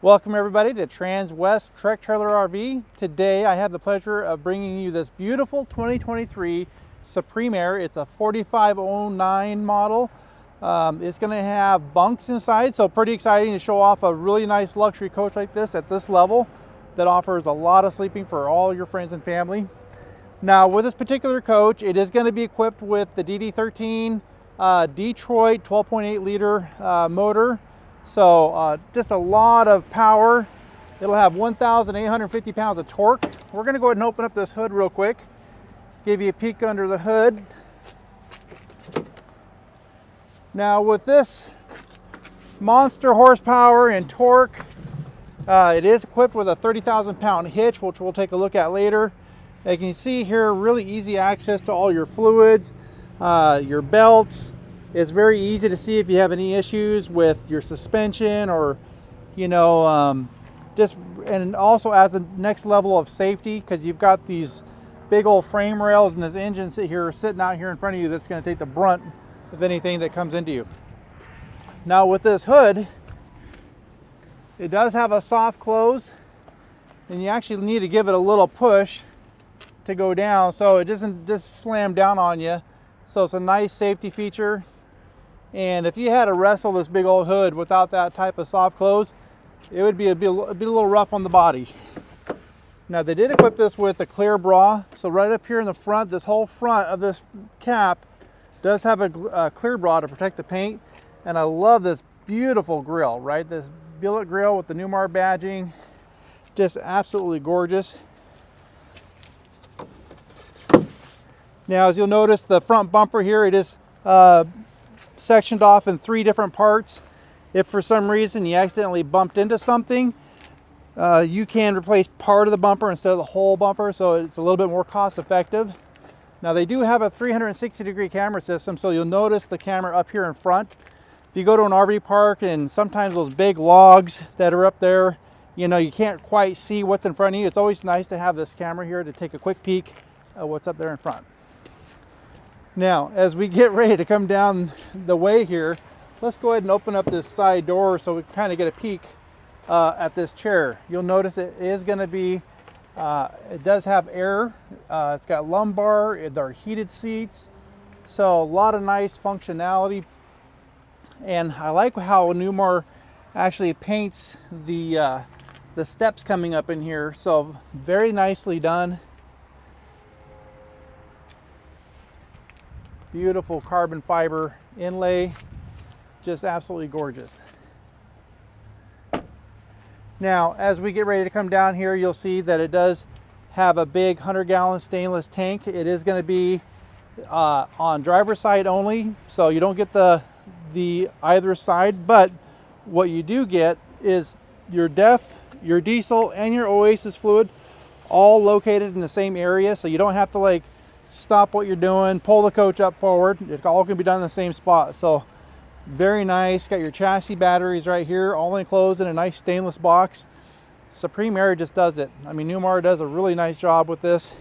Welcome everybody to Transwest Trek Trailer RV. Today I have the pleasure of bringing you this beautiful 2023 Supreme Aire. It's a 4509 model. It's going to have bunks inside, so pretty exciting to show off a really nice luxury coach like this at this level that offers a lot of sleeping for all your friends and family. Now with this particular coach, it is going to be equipped with the DD13 Detroit 12.8 liter motor. So just a lot of power. It'll have 1,850 pounds of torque. We're going to go ahead and open up this hood real quick, give you a peek under the hood. Now with this monster horsepower and torque, it is equipped with a 30,000 pound hitch, which we'll take a look at later. As you can see here, really easy access to all your fluids, your belts. It's very easy to see if you have any issues with your suspension or, and also as a next level of safety, because you've got these big old frame rails and this engine sitting out here in front of you that's going to take the brunt of anything that comes into you. Now with this hood, it does have a soft close, and you actually need to give it a little push to go down so it doesn't just slam down on you. So it's a nice safety feature. And if you had to wrestle this big old hood without that type of soft close, it would be a little rough on the body. Now they did equip this with a clear bra. So right up here in the front, this whole front of this cap does have a clear bra to protect the paint. And I love this beautiful grill, right? This billet grill with the Newmar badging, just absolutely gorgeous. Now as you'll notice, the front bumper here, it is sectioned off in 3 different parts. If for some reason you accidentally bumped into something, you can replace part of the bumper instead of the whole bumper, so it's a little bit more cost effective. Now they do have a 360-degree camera system, so you'll notice the camera up here in front. If you go to an RV park and sometimes those big logs that are up there, you can't quite see what's in front of you. It's always nice to have this camera here to take a quick peek at what's up there in front. Now, as we get ready to come down the way here, let's go ahead and open up this side door so we can kind of get a peek at this chair. You'll notice it is going to be, it does have air. It's got lumbar, there are heated seats. So a lot of nice functionality. And I like how Newmar actually paints the steps coming up in here. So very nicely done. Beautiful carbon fiber inlay, just absolutely gorgeous. Now, as we get ready to come down here, you'll see that it does have a big 100-gallon stainless tank. It is going to be on driver's side only, so you don't get the either side, but what you do get is your DEF, your diesel, and your Oasis fluid all located in the same area, so you don't have to stop what you're doing, pull the coach up forward. It's all going to be done in the same spot. So very nice. Got your chassis batteries right here, all enclosed in a nice stainless box. Supreme Aire just does it. I mean, Newmar does a really nice job with this.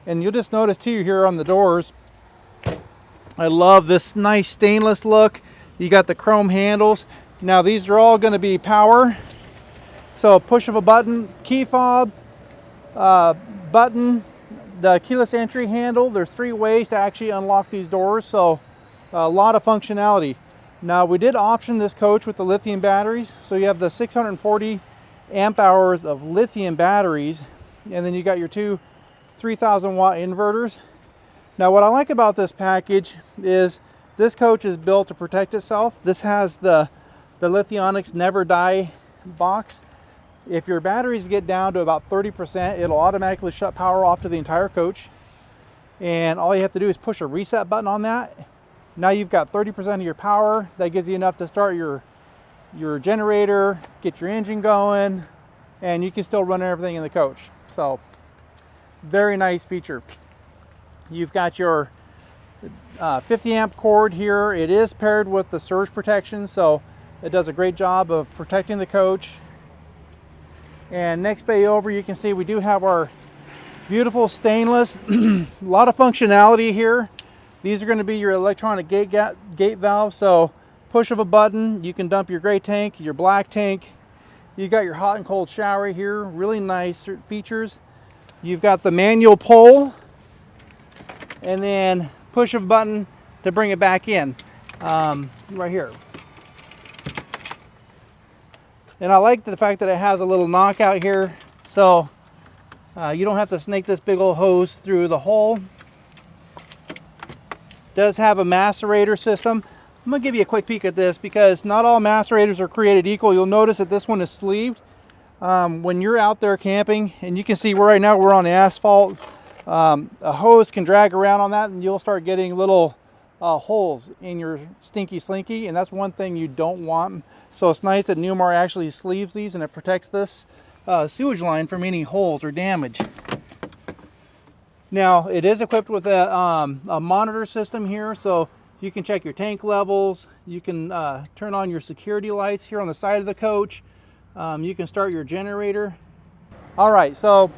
And you'll just notice too here on the doors, I love this nice stainless look. You got the chrome handles. Now these are all going to be power. So push of a button, key fob, button, the keyless entry handle. There's 3 ways to actually unlock these doors, so a lot of functionality. Now we did option this coach with the lithium batteries, so you have the 640 amp hours of lithium batteries, and then you got your 2 3,000 watt inverters. Now what I like about this package is this coach is built to protect itself. This has the Lithionics Never Die box. If your batteries get down to about 30%, it'll automatically shut power off to the entire coach. And all you have to do is push a reset button on that. Now you've got 30% of your power. That gives you enough to start your generator, get your engine going, and you can still run everything in the coach. So very nice feature. You've got your 50 amp cord here. It is paired with the surge protection, so it does a great job of protecting the coach. And next bay over, you can see we do have our beautiful stainless. A lot of functionality here. These are going to be your electronic gate valve. So push of a button, you can dump your gray tank, your black tank. You got your hot and cold shower here, really nice features. You've got the manual pull, and then push of a button to bring it back in, right here. And I like the fact that it has a little knockout here, so you don't have to snake this big old hose through the hole. Does have a macerator system. I'm gonna give you a quick peek at this because not all macerators are created equal. You'll notice that this one is sleeved. When you're out there camping, and you can see right now we're on the asphalt, a hose can drag around on that and you'll start getting little holes in your stinky slinky, and that's one thing you don't want. So it's nice that Newmar actually sleeves these and it protects this sewage line from any holes or damage. Now it is equipped with a monitor system here, so you can check your tank levels. You can turn on your security lights here on the side of the coach. You can start your generator. All right, so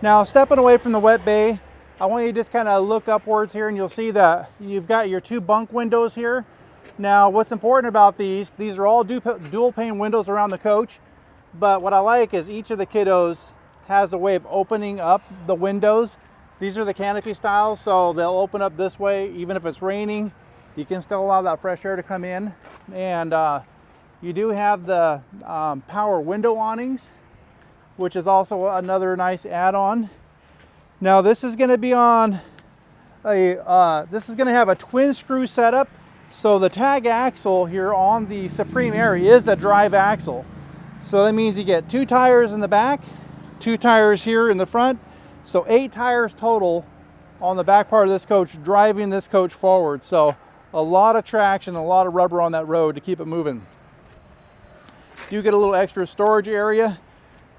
now stepping away from the wet bay, I want you to just kind of look upwards here and you'll see that you've got your 2 bunk windows here. Now what's important about these are all dual pane windows around the coach, but what I like is each of the kiddos has a way of opening up the windows. These are the canopy style, so they'll open up this way. Even if it's raining, you can still allow that fresh air to come in. And you do have the power window awnings, which is also another nice add-on. Now this is going to be on this is going to have a twin screw setup. So the tag axle here on the Supreme Aire is a drive axle. So that means you get 2 tires in the back, 2 tires here in the front. So 8 tires total on the back part of this coach, driving this coach forward. So a lot of traction, a lot of rubber on that road to keep it moving. You get a little extra storage area.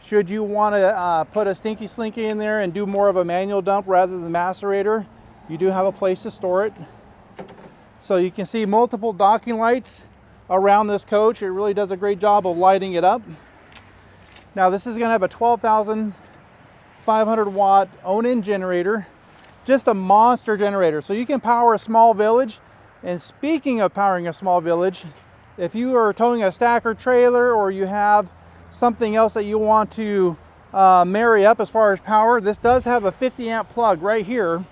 Should you want to put a stinky slinky in there and do more of a manual dump rather than macerator, you do have a place to store it. So you can see multiple docking lights around this coach. It really does a great job of lighting it up. Now this is going to have a 12,500 watt own-in generator, just a monster generator. So you can power a small village. And speaking of powering a small village, if you are towing a stacker trailer or you have something else that you want to marry up as far as power, this does have a 50 amp plug right here.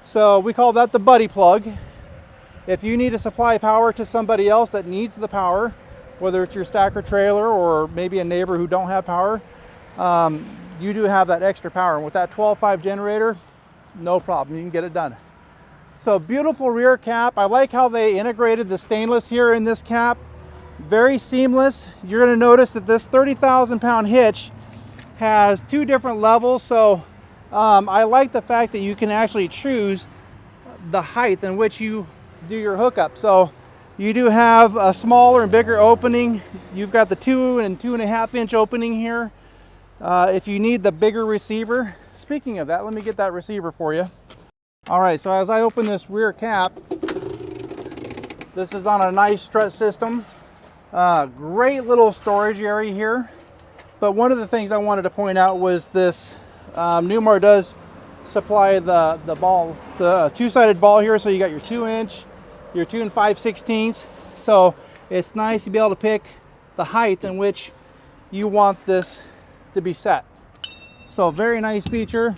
So we call that the buddy plug. If you need to supply power to somebody else that needs the power, whether it's your stacker trailer or maybe a neighbor who don't have power, you do have that extra power. And with that 12.5 generator, no problem, you can get it done. So beautiful rear cap. I like how they integrated the stainless here in this cap. Very seamless. You're going to notice that this 30,000 pound hitch has 2 different levels. So I like the fact that you can actually choose the height in which you do your hookup. So you do have a smaller and bigger opening. You've got the 2 and 2.5 inch opening here. If you need the bigger receiver. Speaking of that, let me get that receiver for you. All right, so as I open this rear cap, this is on a nice strut system. Great little storage area here. But one of the things I wanted to point out was this Newmar does supply the ball, the 2-sided ball here. So you got your 2 inch, your 2 5/16. So it's nice to be able to pick the height in which you want this to be set. So very nice feature.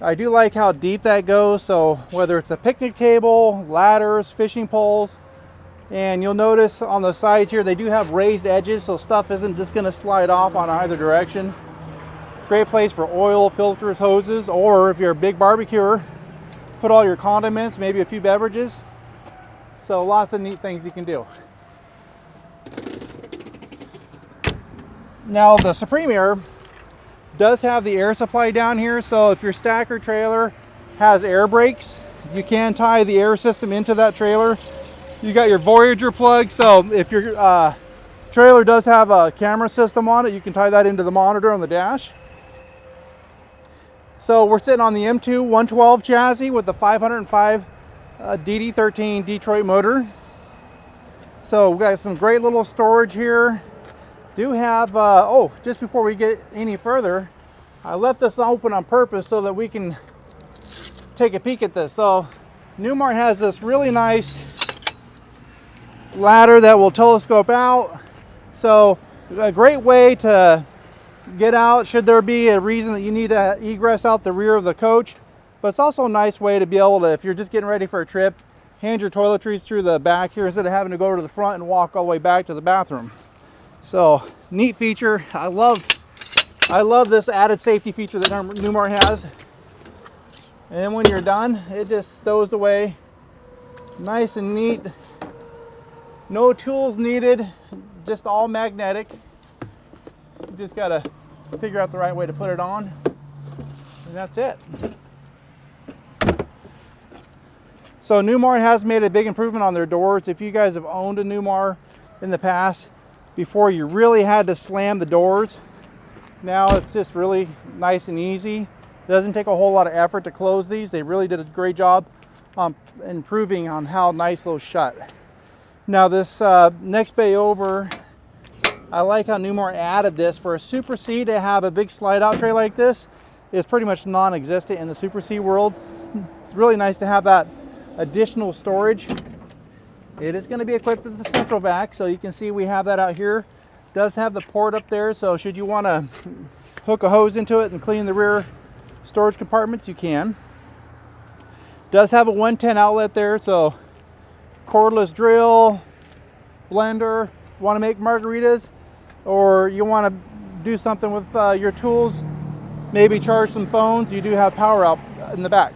I do like how deep that goes. So whether it's a picnic table, ladders, fishing poles, and you'll notice on the sides here, they do have raised edges. So stuff isn't just gonna slide off on either direction. Great place for oil, filters, hoses, or if you're a big barbecuer, put all your condiments, maybe a few beverages. So lots of neat things you can do. Now the Supreme Aire does have the air supply down here. So if your stacker trailer has air brakes, you can tie the air system into that trailer. You got your Voyager plug. So if your trailer does have a camera system on it, you can tie that into the monitor on the dash. So we're sitting on the M-2 112 chassis with the 505 DD13 Detroit motor. So we got some great little storage here. Do have, oh, just before we get any further, I left this open on purpose so that we can take a peek at this. So Newmar has this really nice ladder that will telescope out. So a great way to get out should there be a reason that you need to egress out the rear of the coach. But it's also a nice way to be able to, if you're just getting ready for a trip, hand your toiletries through the back here instead of having to go to the front and walk all the way back to the bathroom. So neat feature. I love this added safety feature that Newmar has. And then when you're done, it just stows away nice and neat. No tools needed, just all magnetic. You just gotta figure out the right way to put it on, and that's it. So Newmar has made a big improvement on their doors. If you guys have owned a Newmar in the past, before you really had to slam the doors, now it's just really nice and easy. It doesn't take a whole lot of effort to close these. They really did a great job improving on how nice those shut. Now this next bay over, I like how Newmar added this. For a Super C to have a big slide out tray like this is pretty much non-existent in the Super C world. It's really nice to have that additional storage. It is going to be equipped with the central vac, so you can see we have that out here. It does have the port up there, so should you want to hook a hose into it and clean the rear storage compartments, you can. It does have a 110 outlet there, so cordless drill, blender, want to make margaritas, or you want to do something with your tools, maybe charge some phones, you do have power out in the back.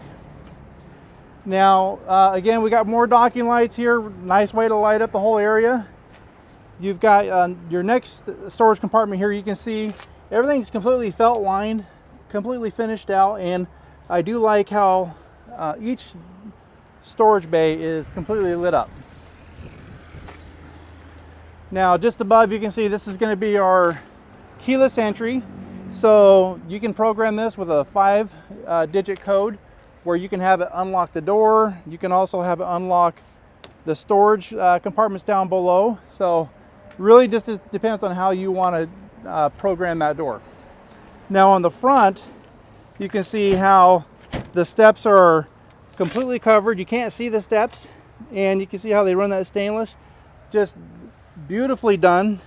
Now, again, we got more docking lights here. Nice way to light up the whole area. You've got your next storage compartment here. You can see everything's completely felt lined, completely finished out, and I do like how each storage bay is completely lit up. Now, just above, you can see this is going to be our keyless entry. So you can program this with a 5-digit code where you can have it unlock the door. You can also have it unlock the storage compartments down below. So really just depends on how you want to program that door. Now on the front, you can see how the steps are completely covered. You can't see the steps, and you can see how they run that stainless. Just beautifully done.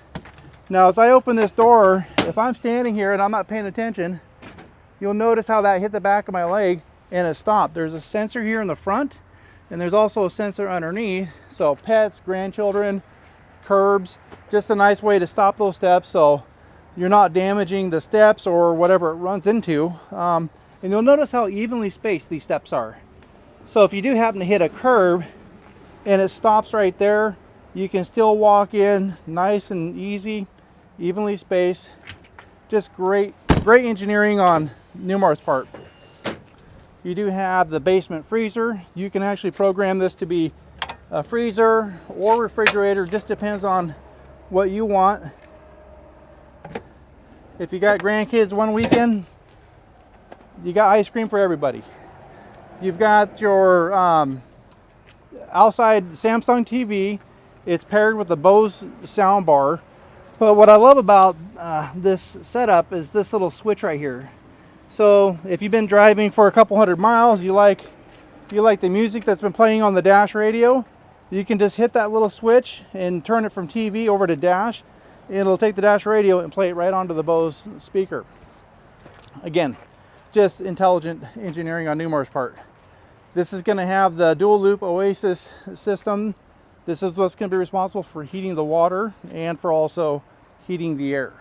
Now as I open this door, if I'm standing here and I'm not paying attention, you'll notice how that hit the back of my leg and it stopped. There's a sensor here in the front, and there's also a sensor underneath. So pets, grandchildren, curbs, just a nice way to stop those steps so you're not damaging the steps or whatever it runs into. And you'll notice how evenly spaced these steps are. So if you do happen to hit a curb and it stops right there, you can still walk in nice and easy, evenly spaced. Just great engineering on Newmar's part. You do have the basement freezer. You can actually program this to be a freezer or refrigerator, just depends on what you want. If you got grandkids one weekend, you got ice cream for everybody. You've got your outside Samsung TV. It's paired with the Bose sound bar. But what I love about this setup is this little switch right here. So if you've been driving for a couple hundred miles, you like the music that's been playing on the dash radio, you can just hit that little switch and turn it from TV over to dash. It'll take the dash radio and play it right onto the Bose speaker. Again, just intelligent engineering on Newmar's part. This is going to have the dual loop Oasis system. This is what's going to be responsible for heating the water and for also heating the air.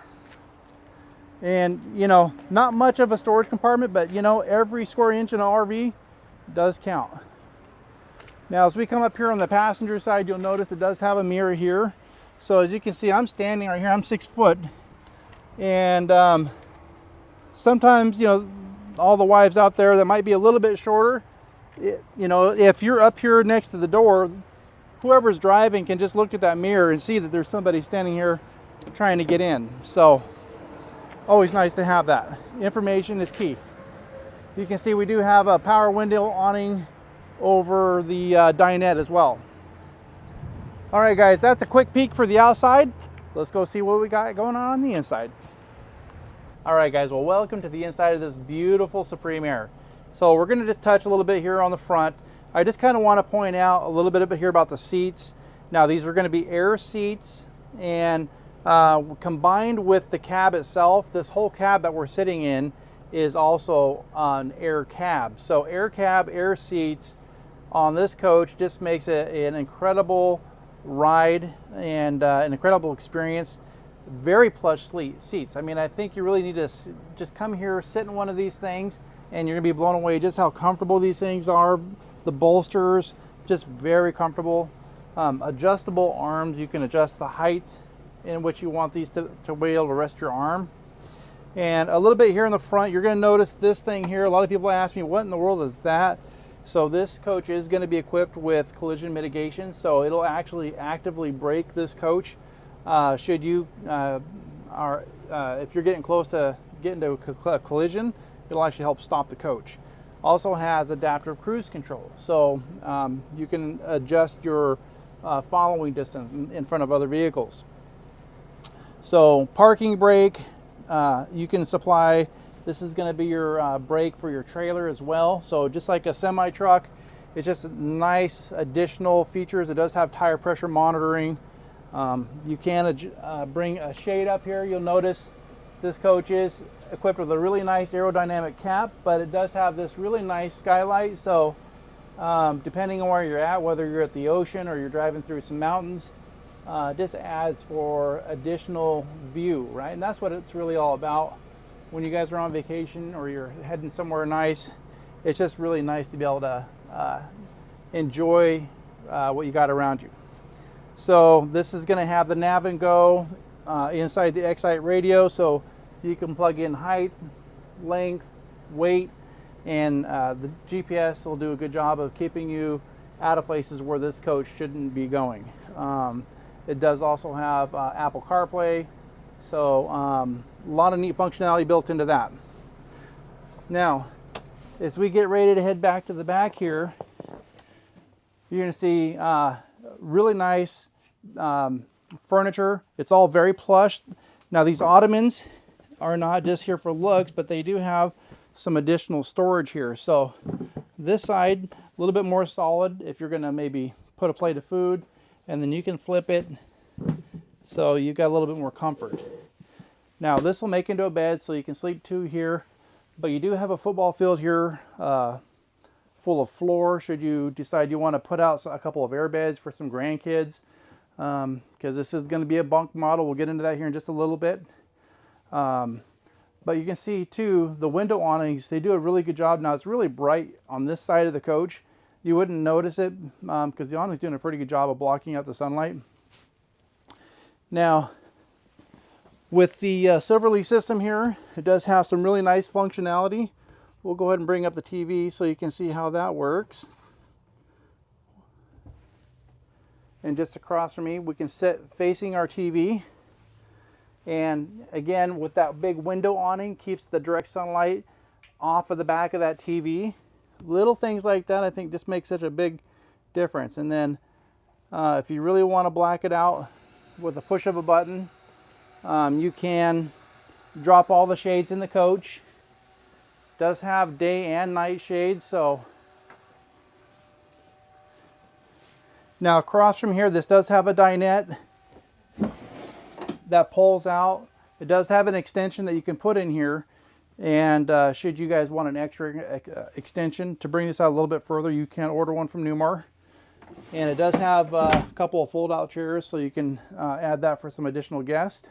And you know, not much of a storage compartment, but you know, every square inch in an RV does count. Now as we come up here on the passenger side, you'll notice it does have a mirror here. So as you can see, I'm standing right here, I'm 6 foot. And sometimes, you know, all the wives out there that might be a little bit shorter, you know, if you're up here next to the door, whoever's driving can just look at that mirror and see that there's somebody standing here trying to get in. So always nice to have that. Information is key. You can see we do have a power window awning over the dinette as well. All right guys, that's a quick peek for the outside. Let's go see what we got going on the inside. All right guys, well, welcome to the inside of this beautiful Supreme Aire. So we're gonna just touch a little bit here on the front. I just kind of want to point out a little bit here about the seats. Now these are going to be Aire seats, and Combined with the cab itself, this whole cab that we're sitting in is also an Aire cab. So Aire cab, Aire seats on this coach just makes it an incredible ride and an incredible experience. Very plush seats. I mean, I think you really need to just come here, sit in one of these things, and you're gonna be blown away just how comfortable these things are. The bolsters, just very comfortable. Adjustable arms, you can adjust the height in which you want these to be able to rest your arm. And a little bit here in the front, you're gonna notice this thing here. A lot of people ask me, what in the world is that? So this coach is gonna be equipped with collision mitigation, so it'll actually actively brake this coach. Should you, if you're getting close to getting to a collision, it'll actually help stop the coach. Also has adaptive cruise control, so you can adjust your following distance in front of other vehicles. So parking brake, you can supply, this is going to be your brake for your trailer as well. So just like a semi truck, it's just nice additional features. It does have tire pressure monitoring. You can bring a shade up here. You'll notice this coach is equipped with a really nice aerodynamic cap, but it does have this really nice skylight. So depending on where you're at, whether you're at the ocean or you're driving through some mountains, just adds for additional view, right? And that's what it's really all about. When you guys are on vacation or you're heading somewhere nice, it's just really nice to be able to enjoy what you got around you. So this is going to have the nav and go inside the Ext Height radio, so you can plug in height, length, weight, and the GPS will do a good job of keeping you out of places where this coach shouldn't be going. It does also have Apple CarPlay, so a lot of neat functionality built into that. Now, as we get ready to head back to the back here, you're going to see really nice furniture. It's all very plush. Now, these ottomans are not just here for looks, but they do have some additional storage here. So this side, a little bit more solid if you're going to maybe put a plate of food, and then you can flip it so you've got a little bit more comfort. Now this will make into a bed so you can sleep two here, but you do have a football field here full of floor should you decide you want to put out a couple of air beds for some grandkids, because this is going to be a bunk model. We'll get into that here in just a little bit. But you can see too, the window awnings, they do a really good job. Now it's really bright on this side of the coach. You wouldn't notice it because the awning's doing a pretty good job of blocking out the sunlight. Now, with the Silverleaf system here, it does have some really nice functionality. We'll go ahead and bring up the TV so you can see how that works. And just across from me, we can sit facing our TV. And again, with that big window awning, keeps the direct sunlight off of the back of that TV. Little things like that, I think, just make such a big difference. And then if you really want to black it out with a push of a button, you can drop all the shades in the coach. It does have day and night shades. So now across from here, this does have a dinette that pulls out. It does have an extension that you can put in here, and should you guys want an extra extension to bring this out a little bit further, you can order one from Newmar. And it does have a couple of fold-out chairs, so you can add that for some additional guests.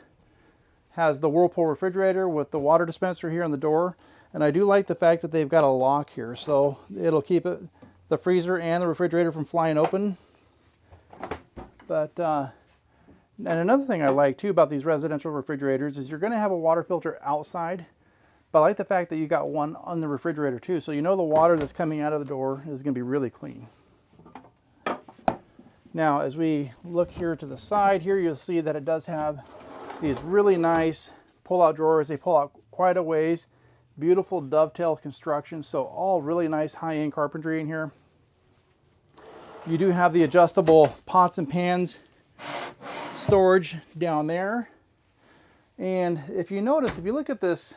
Has the Whirlpool refrigerator with the water dispenser here on the door, and I do like the fact that they've got a lock here, so it'll keep the freezer and the refrigerator from flying open. But and another thing I like too about these residential refrigerators is you're going to have a water filter outside, but I like the fact that you got one on the refrigerator too, so you know the water that's coming out of the door is going to be really clean. Now as we look here to the side here, you'll see that it does have these really nice pull-out drawers. They pull out quite a ways. Beautiful dovetail construction, so all really nice high-end carpentry in here. You do have the adjustable pots and pans storage down there. And if you notice, if you look at this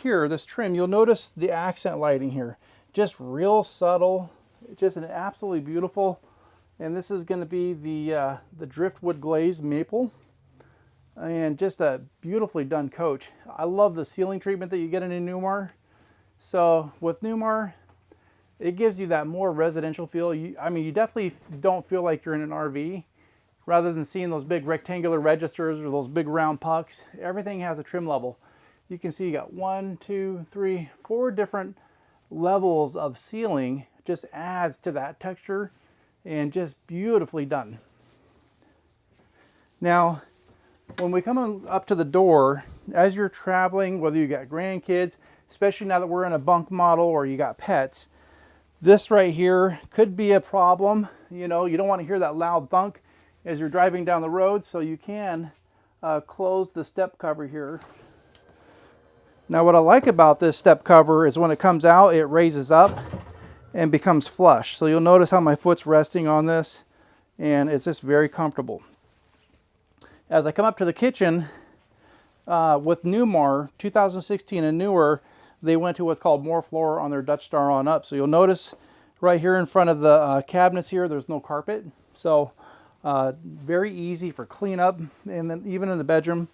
here, this trim, you'll notice the accent lighting here. Just real subtle, just an absolutely beautiful. And this is going to be the driftwood glazed maple. and just a beautifully done coach. I love the ceiling treatment that you get in a Newmar. So with Newmar, it gives you that more residential feel. I mean, you definitely don't feel like you're in an RV. Rather than seeing those big rectangular registers or those big round pucks, everything has a trim level. You can see you got 1, 2, 3, 4 different levels of ceiling. Just adds to that texture and just beautifully done. Now, when we come up to the door, as you're traveling, whether you got grandkids, especially now that we're in a bunk model or you got pets, this right here could be a problem. You know, you don't want to hear that loud thunk as you're driving down the road, so you can close the step cover here. Now what I like about this step cover is when it comes out, it raises up and becomes flush. So you'll notice how my foot's resting on this, and it's just very comfortable. As I come up to the kitchen, with Newmar, 2016 and newer, they went to what's called more floor on their Dutch Star on up. So you'll notice right here in front of the cabinets here, there's no carpet. So very easy for cleanup, and then even in the bedroom,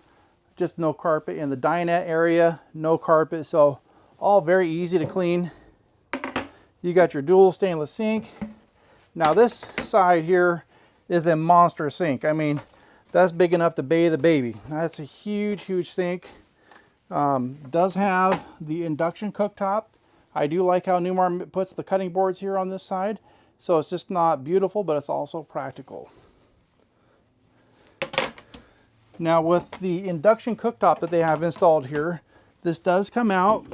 just no carpet. In the dinette area, no carpet, so all very easy to clean. You got your dual stainless sink. Now this side here is a monster sink. I mean, that's big enough to bathe a baby. That's a huge, huge sink. Does have the induction cooktop. I do like how Newmar puts the cutting boards here on this side, so it's just not beautiful, but it's also practical. Now with the induction cooktop that they have installed here, this does come out.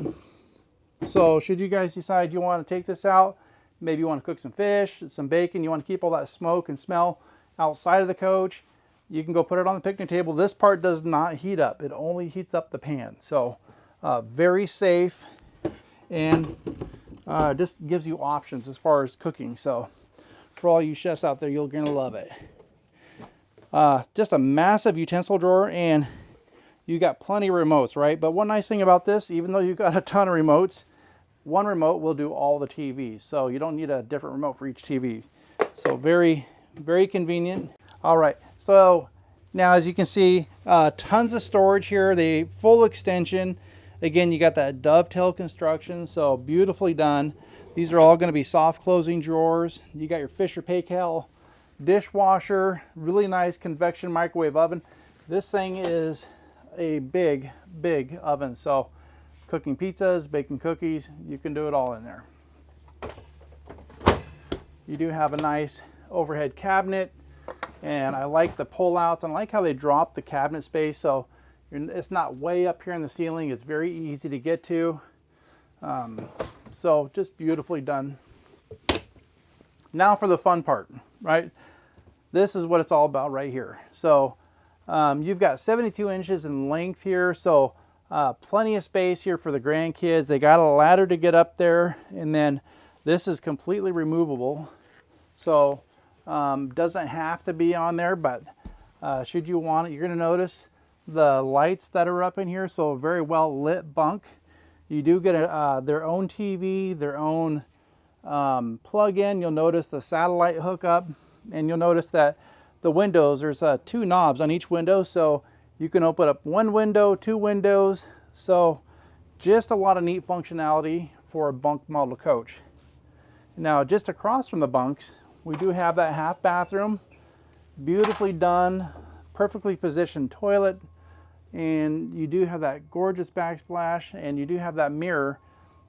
So should you guys decide you want to take this out, maybe you want to cook some fish, some bacon, you want to keep all that smoke and smell outside of the coach, you can go put it on the picnic table. This part does not heat up. It only heats up the pan. So very safe, and just gives you options as far as cooking. So for all you chefs out there, you're going to love it. Just a massive utensil drawer, and you got plenty of remotes, right? But one nice thing about this, even though you've got a ton of remotes, one remote will do all the TVs. So you don't need a different remote for each TV. So very, very convenient. All right, so now as you can see, tons of storage here, the full extension. Again, you got that dovetail construction, so beautifully done. These are all gonna be soft closing drawers. You got your Fisher Paykel dishwasher, really nice convection microwave oven. This thing is a big, big oven, so cooking pizzas, baking cookies, you can do it all in there. You do have a nice overhead cabinet, and I like the pull-outs, and I like how they drop the cabinet space, so it's not way up here in the ceiling. It's very easy to get to. So just beautifully done. Now for the fun part, right? This is what it's all about right here. So you've got 72 inches in length here, so plenty of space here for the grandkids. They got a ladder to get up there, and then this is completely removable. So doesn't have to be on there, but should you want it, you're gonna notice the lights that are up in here, so a very well lit bunk. You do get their own TV, their own plug-in. You'll notice the satellite hookup, and you'll notice that the windows, there's 2 knobs on each window, so you can open up 1 window, 2 windows. So just a lot of neat functionality for a bunk model coach. Now just across from the bunks, we do have that half bathroom, beautifully done, perfectly positioned toilet, and you do have that gorgeous backsplash, and you do have that mirror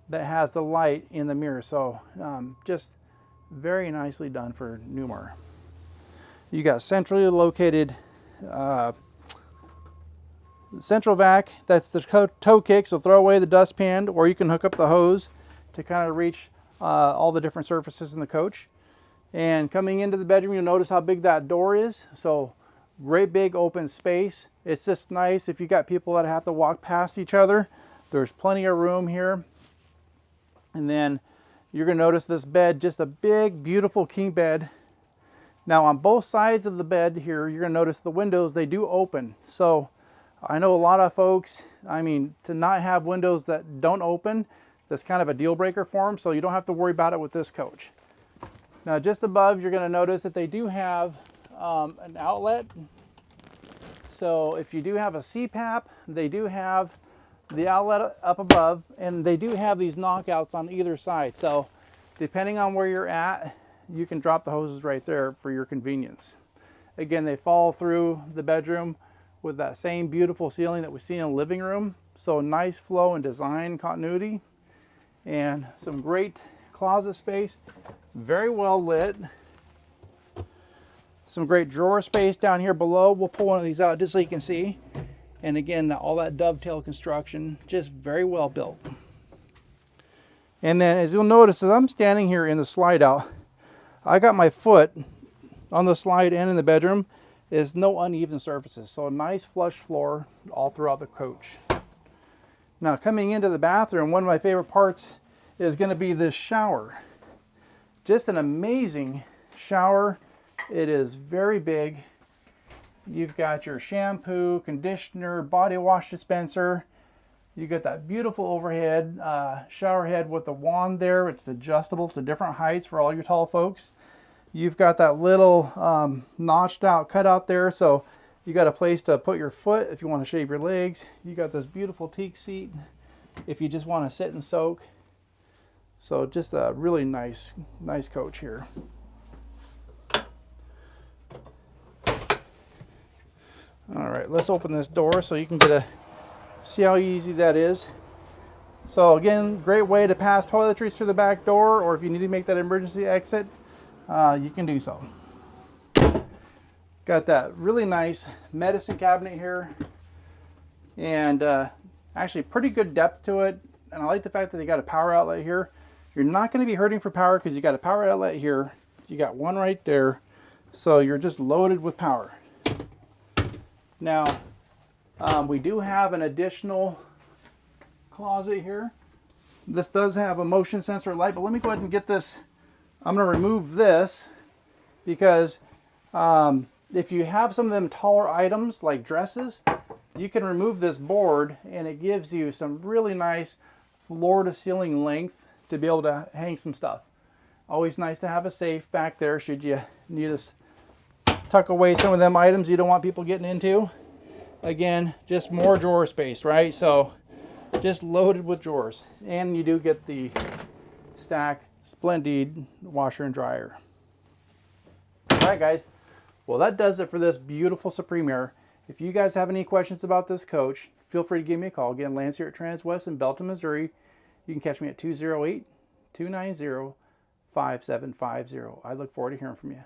that has the light in the mirror. So just very nicely done for Newmar. You got centrally located central vac. That's the toe kick, so throw away the dustpan, or you can hook up the hose to kind of reach all the different surfaces in the coach. And coming into the bedroom, you'll notice how big that door is. So great big open space. It's just nice if you got people that have to walk past each other. There's plenty of room here. And then you're gonna notice this bed, just a big, beautiful king bed. Now on both sides of the bed here, you're gonna notice the windows, they do open. So I know a lot of folks, I mean, to not have windows that don't open, that's kind of a deal breaker for them, so you don't have to worry about it with this coach. Now just above, you're gonna notice that they do have an outlet. So if you do have a CPAP, they do have the outlet up above, and they do have these knockouts on either side. So depending on where you're at, you can drop the hoses right there for your convenience. Again, they follow through the bedroom with that same beautiful ceiling that we see in the living room. So nice flow and design continuity, and some great closet space, very well lit. Some great drawer space down here below. We'll pull one of these out just so you can see. And again, all that dovetail construction, just very well built. And then as you'll notice, as I'm standing here in the slide out, I got my foot on the slide and in the bedroom. Is no uneven surfaces. So a nice flush floor all throughout the coach. Now coming into the bathroom, one of my favorite parts is going to be this shower. Just an amazing shower. It is very big. You've got your shampoo, conditioner, body wash dispenser. You got that beautiful overhead shower head with the wand there. It's adjustable to different heights for all your tall folks. You've got that little notched out cutout there, so you got a place to put your foot if you want to shave your legs. You got this beautiful teak seat if you just want to sit and soak. So just a really nice coach here. All right, let's open this door so you can see how easy that is. So again, great way to pass toiletries through the back door, or if you need to make that emergency exit, you can do so. Got that really nice medicine cabinet here, and actually pretty good depth to it. And I like the fact that they got a power outlet here. You're not going to be hurting for power because you got a power outlet here. You got one right there, so you're just loaded with power. Now, we do have an additional closet here. This does have a motion sensor light, but let me go ahead and get this. I'm going to remove this because if you have some of them taller items like dresses, you can remove this board and it gives you some really nice floor to ceiling length to be able to hang some stuff. Always nice to have a safe back there should you need to tuck away some of them items you don't want people getting into. Again, just more drawer space, right? So just loaded with drawers. And you do get the Stack Splendid washer and dryer. All right, guys. Well, that does it for this beautiful Supreme Aire. If you guys have any questions about this coach, feel free to give me a call. Again, Lance here at Transwest in Belton, Missouri. You can catch me at 208-290-5750. I look forward to hearing from you.